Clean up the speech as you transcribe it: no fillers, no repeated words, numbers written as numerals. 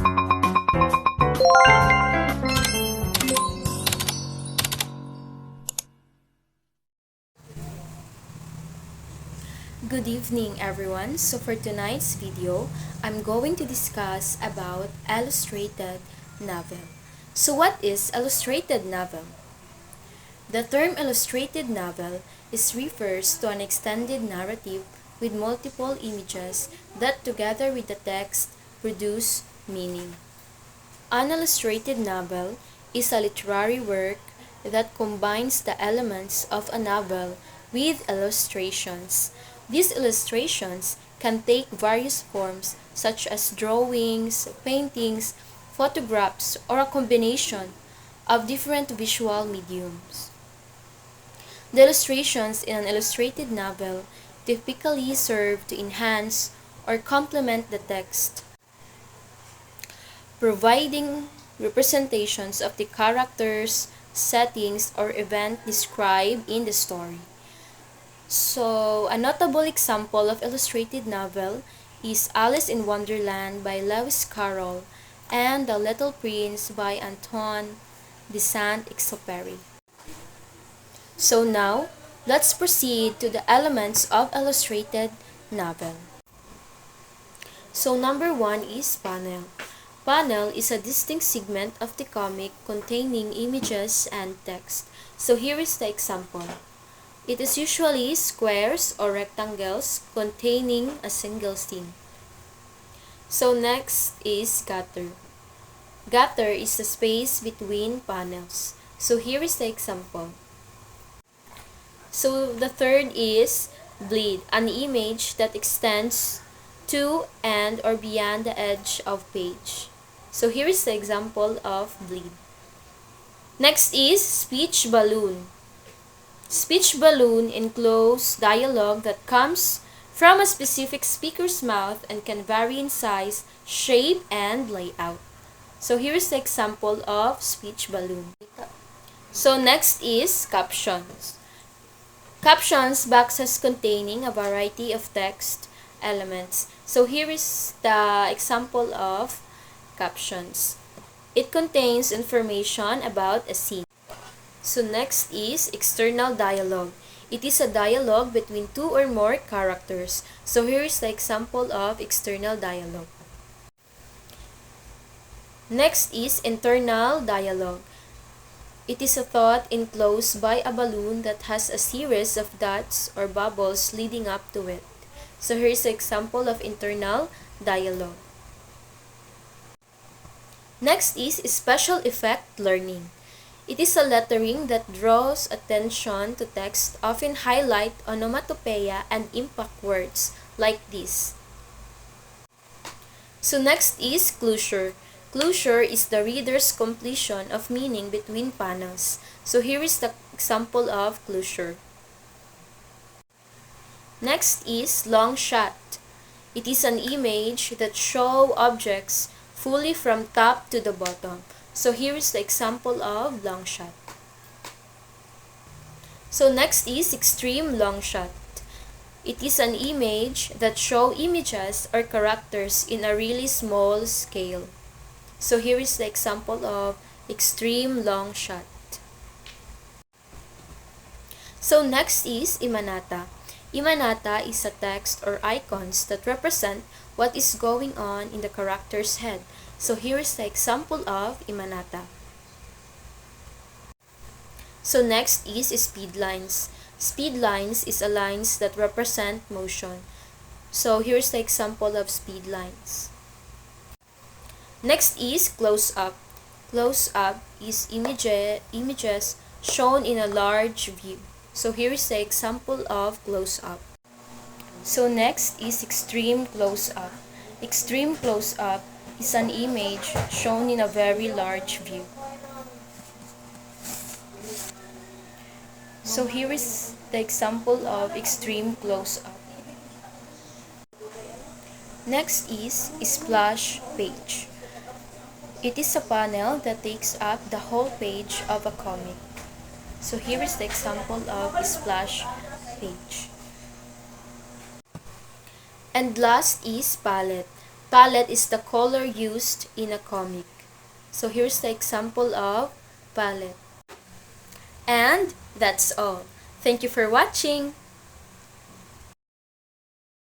Good evening everyone. So for tonight's video, I'm going to discuss about illustrated novel. So what is illustrated novel? The term illustrated novel refers to an extended narrative with multiple images that together with the text produce meaning. An illustrated novel is a literary work that combines the elements of a novel with illustrations. These illustrations can take various forms such as drawings, paintings, photographs, or a combination of different visual mediums. The illustrations in an illustrated novel typically serve to enhance or complement the text, providing representations of the characters, settings, or event described in the story. So, a notable example of illustrated novel is Alice in Wonderland by Lewis Carroll and The Little Prince by Antoine de Saint-Exupéry. So now, let's proceed to the elements of illustrated novel. So number 1 is panel. Panel is a distinct segment of the comic containing images and text. So here is the example. It is usually squares or rectangles containing a single scene. So next is gutter. Gutter is the space between panels. So here is the example. So the third is bleed, an image that extends to and or beyond the edge of page. So here is the example of bleed. Next is speech balloon. Speech balloon encloses dialogue that comes from a specific speaker's mouth and can vary in size, shape, and layout. So here is the example of speech balloon. So next is captions. Captions boxes containing a variety of text elements. So here is the example of captions. It contains information about a scene. So next is external dialogue. It is a dialogue between two or more characters. So here is the example of external dialogue. Next is internal dialogue. It is a thought enclosed by a balloon that has a series of dots or bubbles leading up to it. So here is the example of internal dialogue. Next is special effect learning. It is a lettering that draws attention to text, often highlight onomatopoeia and impact words like this. So next is closure. Closure is the reader's completion of meaning between panels. So here is the example of closure. Next is long shot. It is an image that shows objects fully from top to the bottom. So here is the example of long shot. So next is extreme long shot. It is an image that shows images or characters in a really small scale. So here is the example of extreme long shot. So next is imanata. Imanata is a text or icons that represent what is going on in the character's head. So here is the example of imanata. So next is speed lines. Speed lines is a lines that represent motion. So here is the example of speed lines. Next is close up. Close up is images shown in a large view. So here is the example of close up. So next is extreme close up. Extreme close up is an image shown in a very large view. So here is the example of extreme close up. Next is splash page. It is a panel that takes up the whole page of a comic. So here is the example of splash page. And last is palette. Palette is the color used in a comic. So here's the example of palette. And that's all. Thank you for watching.